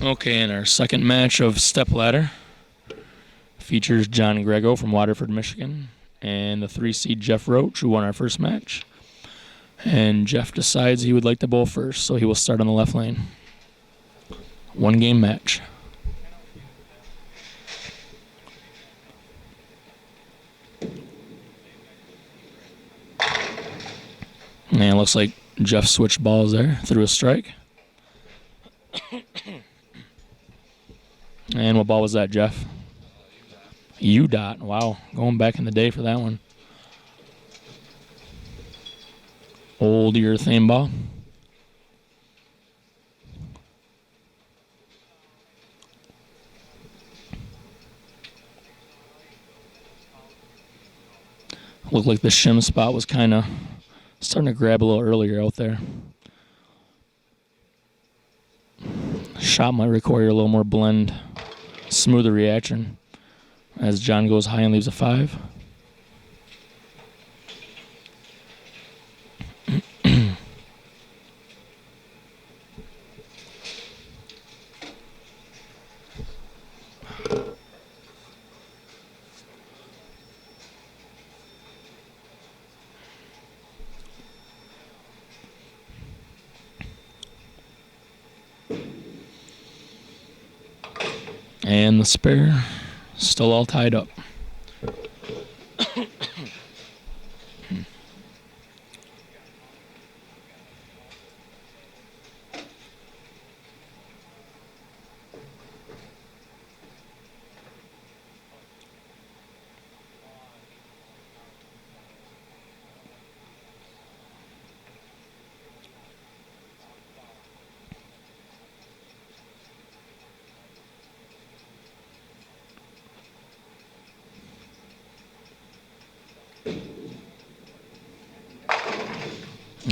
Okay, and our second match of stepladder features John Grego from Waterford, Michigan, and the 3 seed Jeff Roche, who won our first match. And Jeff decides he would like to bowl first, so he will start on the left lane. 1 game match. And it looks like Jeff switched balls there, threw a strike. And what ball was that, Jeff? U-Dot. Wow, going back in the day for that one. Old urethane ball. Looked like the shim spot was kind of starting to grab a little earlier out there. Shot might require a little more blend, smoother reaction as John goes high and leaves a 5. And the spare, still all tied up.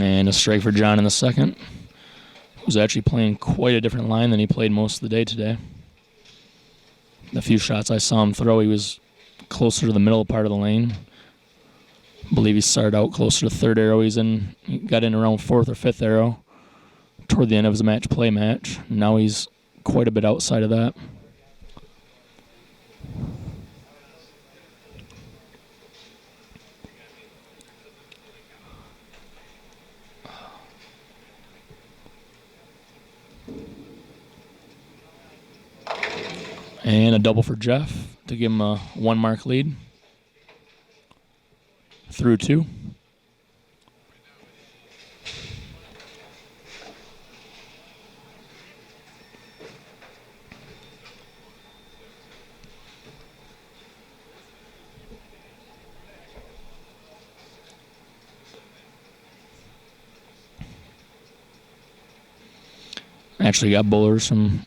And a strike for John in the second, who's actually playing quite a different line than he played most of the day today. The few shots I saw him throw, he was closer to the middle part of the lane. I believe he started out closer to third arrow. He got in around fourth or fifth arrow toward the end of his match play match. Now he's quite a bit outside of that. And a double for Jeff to give him a 1 mark lead. Through 2. Actually got bowlers from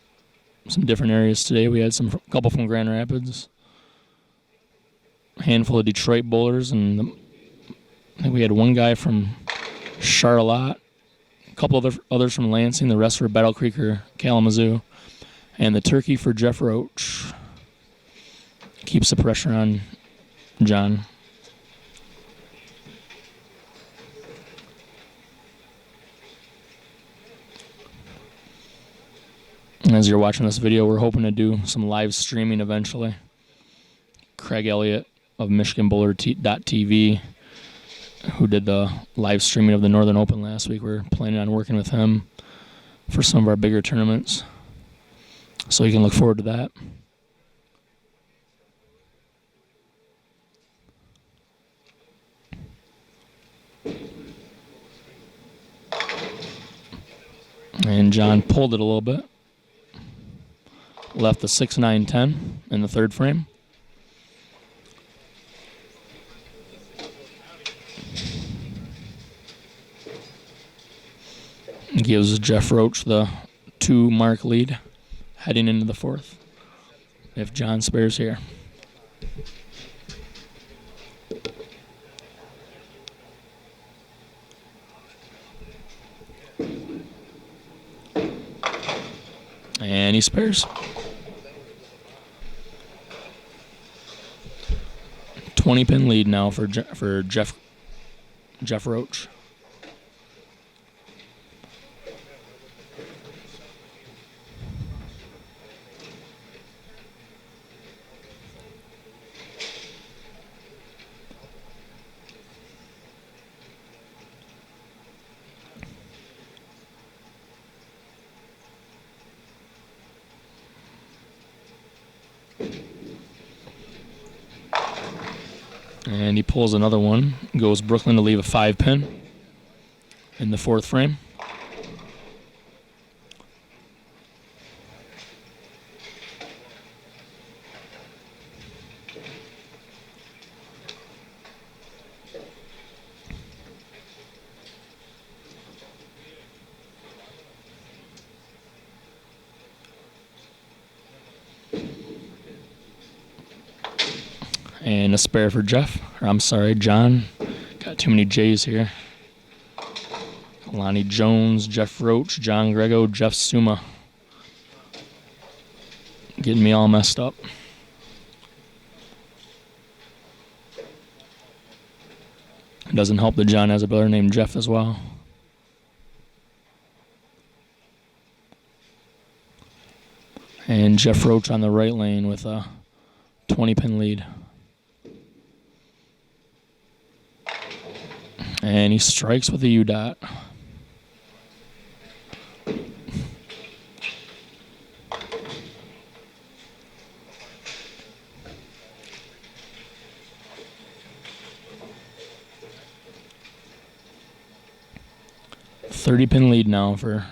some different areas today. We had a couple from Grand Rapids, a handful of Detroit bowlers, and I think we had one guy from Charlotte, a couple of others from Lansing. The rest were Battle Creek or Kalamazoo. And the turkey for Jeff Roche keeps the pressure on John. As you're watching this video, we're hoping to do some live streaming eventually. Craig Elliott of MichiganBowler.tv, who did the live streaming of the Northern Open last week. We're planning on working with him for some of our bigger tournaments. So you can look forward to that. And John pulled it a little bit. Left the 6-9-10 in the third frame. Gives Jeff Roche the 2 mark lead heading into the fourth, if John spares here. And he spares. 20-pin lead now for Jeff Roche. And he pulls another one. Goes Brooklyn to leave a 5-pin in the 4th frame. And a spare for Jeff. Or I'm sorry, John. Got too many J's here. Lonnie Jones, Jeff Roche, John Grego, Jeff Suma. Getting me all messed up. It doesn't help that John has a brother named Jeff as well. And Jeff Roche on the right lane with a 20-pin lead. And he strikes with a U-dot. $30-pin lead now for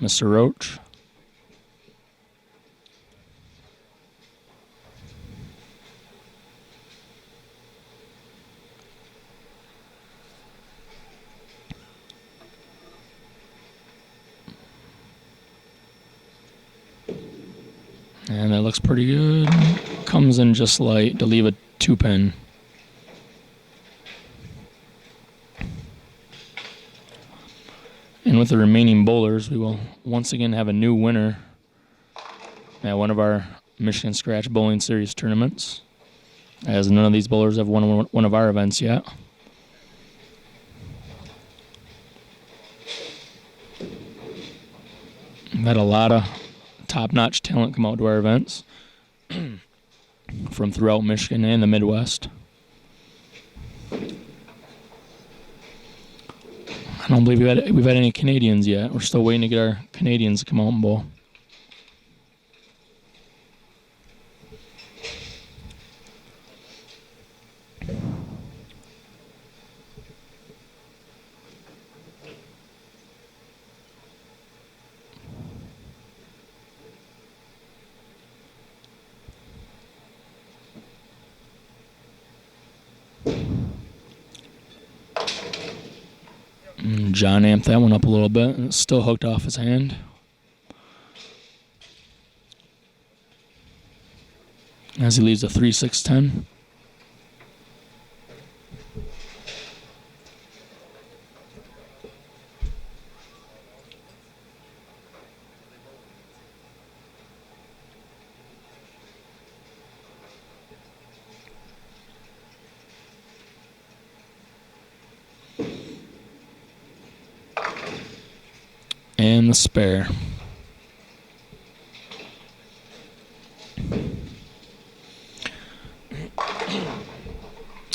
Mr. Roche. And that looks pretty good. Comes in just light to leave a 2-pin. And with the remaining bowlers, we will once again have a new winner at one of our Michigan Scratch Bowling Series tournaments, as none of these bowlers have won one of our events yet. We've had a lot of top-notch talent come out to our events from throughout Michigan and the Midwest. I don't believe we've had any Canadians yet. We're still waiting to get our Canadians to come out and bowl. John amped that one up a little bit, and it's still hooked off his hand. As he leaves a 3-6-10. And the spare.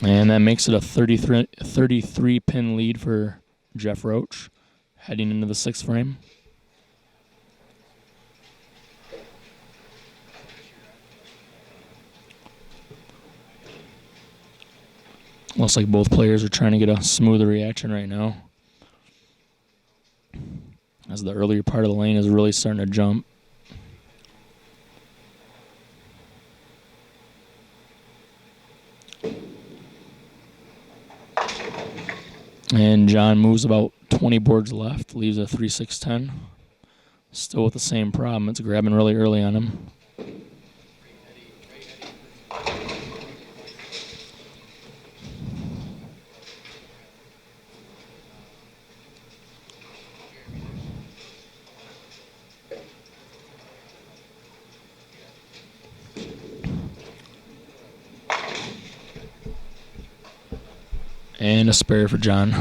And that makes it a 33-pin lead for Jeff Roche, heading into the 6th frame. Looks like both players are trying to get a smoother reaction right now, as the earlier part of the lane is really starting to jump. And John moves about 20 boards left, leaves a 3-6-10. Still with the same problem. It's grabbing really early on him. And a spare for John.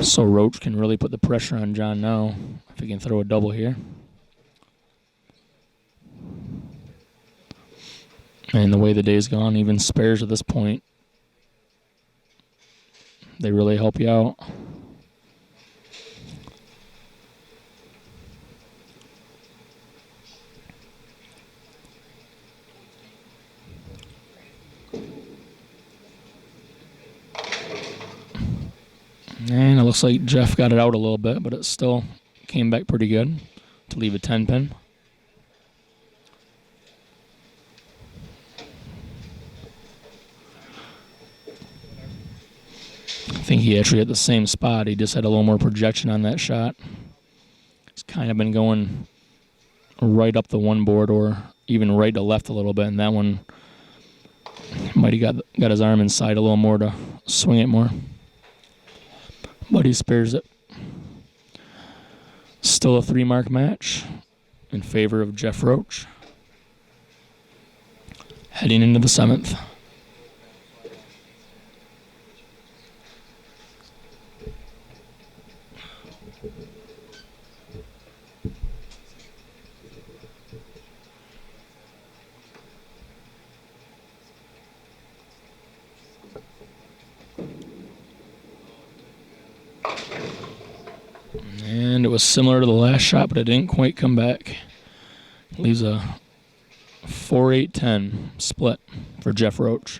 So Roche can really put the pressure on John now, if he can throw a double here. And the way the day's gone, even spares at this point, they really help you out. And it looks like Jeff got it out a little bit, but it still came back pretty good to leave a 10 pin. I think he actually hit the same spot. He just had a little more projection on that shot. He's kind of been going right up the one board or even right to left a little bit, and that one might have got his arm inside a little more to swing it more. But he spares it. Still a 3-mark match in favor of Jeff Roche. Heading into the 7th. And it was similar to the last shot, but it didn't quite come back. Leaves a 4-8-10 split for Jeff Roche.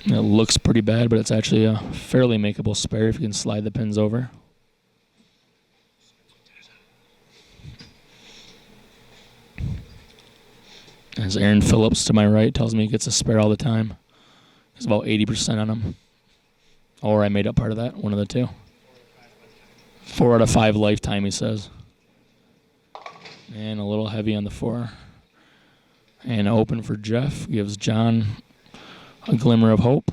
It looks pretty bad, but it's actually a fairly makeable spare if you can slide the pins over. As Aaron Phillips to my right tells me he gets a spare all the time. He's about 80% on him. Or I made up part of that, one of the two. 4 out of 5 lifetime, he says. And a little heavy on the 4. And open for Jeff gives John a glimmer of hope.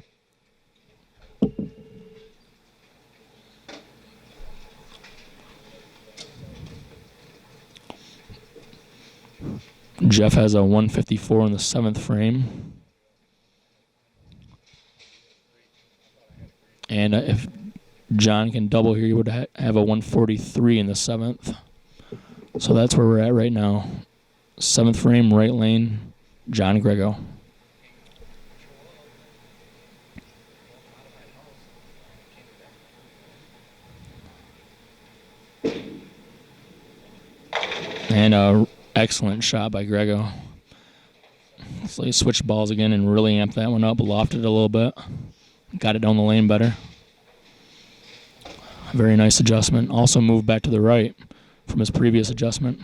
Jeff has a 154 in the 7th frame. And if John can double here, he would have a 143 in the 7th. So that's where we're at right now. 7th frame, right lane, John Grego. And a excellent shot by Grego. So he switched balls again and really amped that one up, lofted it a little bit. Got it down the lane better. Very nice adjustment. Also moved back to the right from his previous adjustment.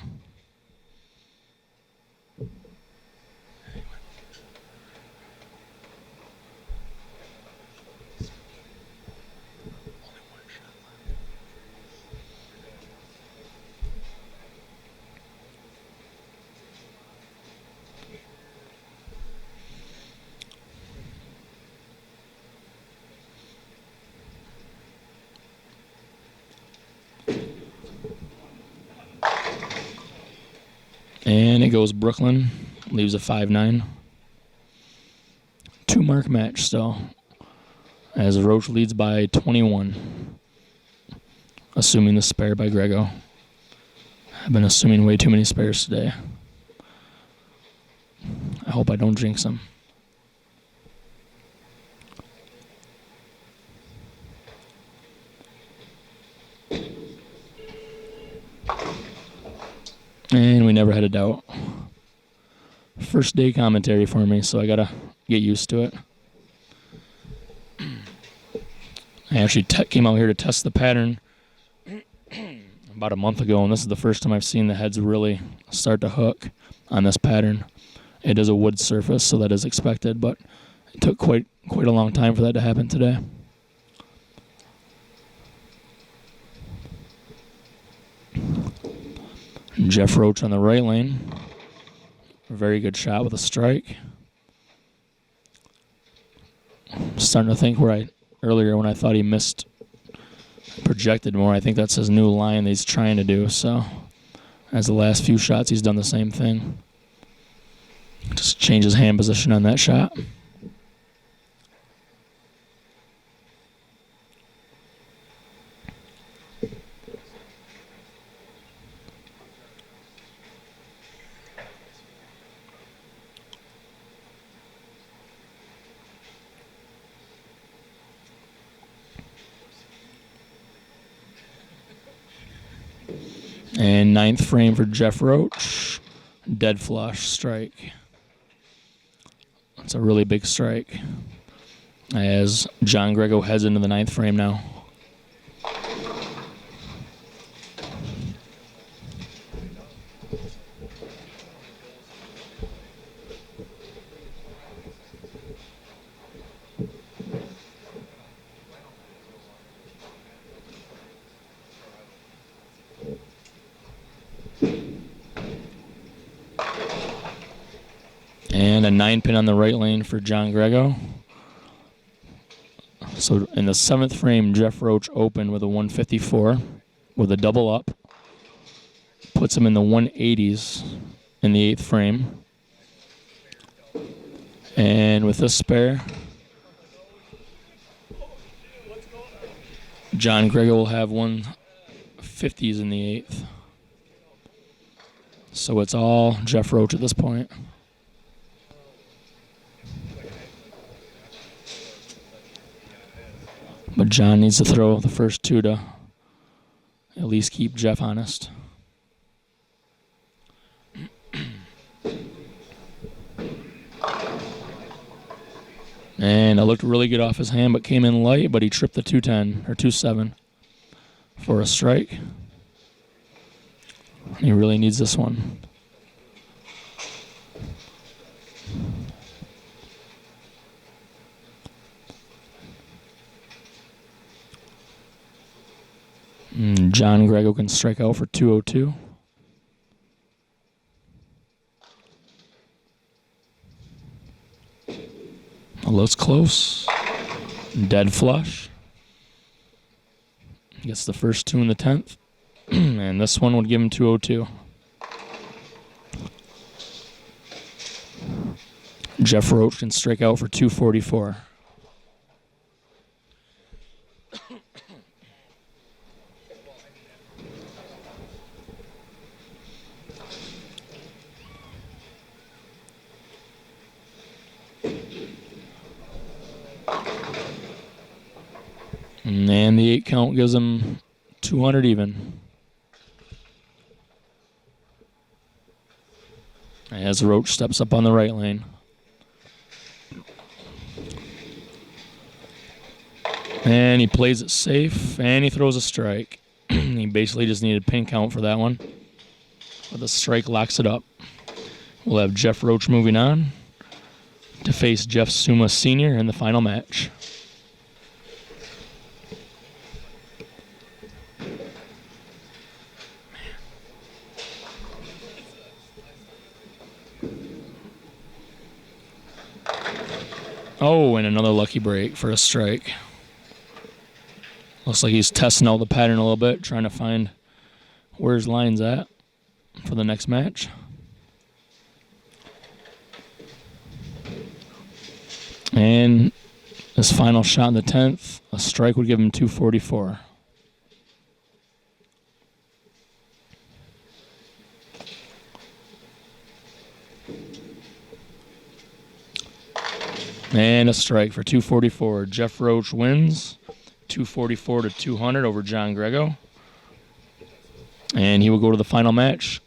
And it goes Brooklyn, leaves a 5-9. 2-mark match still, as Roche leads by 21, assuming the spare by Grego. I've been assuming way too many spares today. I hope I don't jinx them. And we never had a doubt. First day commentary for me, so I gotta get used to it. I actually came out here to test the pattern about a month ago, and this is the first time I've seen the heads really start to hook on this pattern. It is a wood surface, so that is expected, but it took quite a long time for that to happen today. Jeff Roche on the right lane. A very good shot with a strike. Starting to think earlier when I thought he missed, projected more. I think that's his new line that he's trying to do. So, as the last few shots, he's done the same thing. Just change his hand position on that shot. And 9th frame for Jeff Roche. Dead flush strike. That's a really big strike. as John Grego heads into the 9th frame now. And a 9-pin on the right lane for John Grego. So in the 7th frame, Jeff Roche opened with a 154 with a double up. Puts him in the 180s in the 8th frame. And with this spare, John Grego will have 150s in the 8th. So it's all Jeff Roche at this point. But John needs to throw the first 2 to at least keep Jeff honest. And it looked really good off his hand, but came in light, but he tripped the 210 or 2-7 for a strike. He really needs this one. John Grego can strike out for 202. Looks close. Dead flush. Gets the first 2 in the 10th. And this one would give him 202. Jeff Roche can strike out for 244. And the 8 count gives him 200 even. As Roche steps up on the right lane. And he plays it safe, and he throws a strike. He basically just needed pin count for that one. But the strike locks it up. We'll have Jeff Roche moving on to face Jeff Suma Sr. in the final match. Oh, and another lucky break for a strike. Looks like he's testing out the pattern a little bit, trying to find where his line's at for the next match. And his final shot in the 10th, a strike would give him 244. And a strike for 244. Jeff Roche wins 244 to 200 over John Grego. And he will go to the final match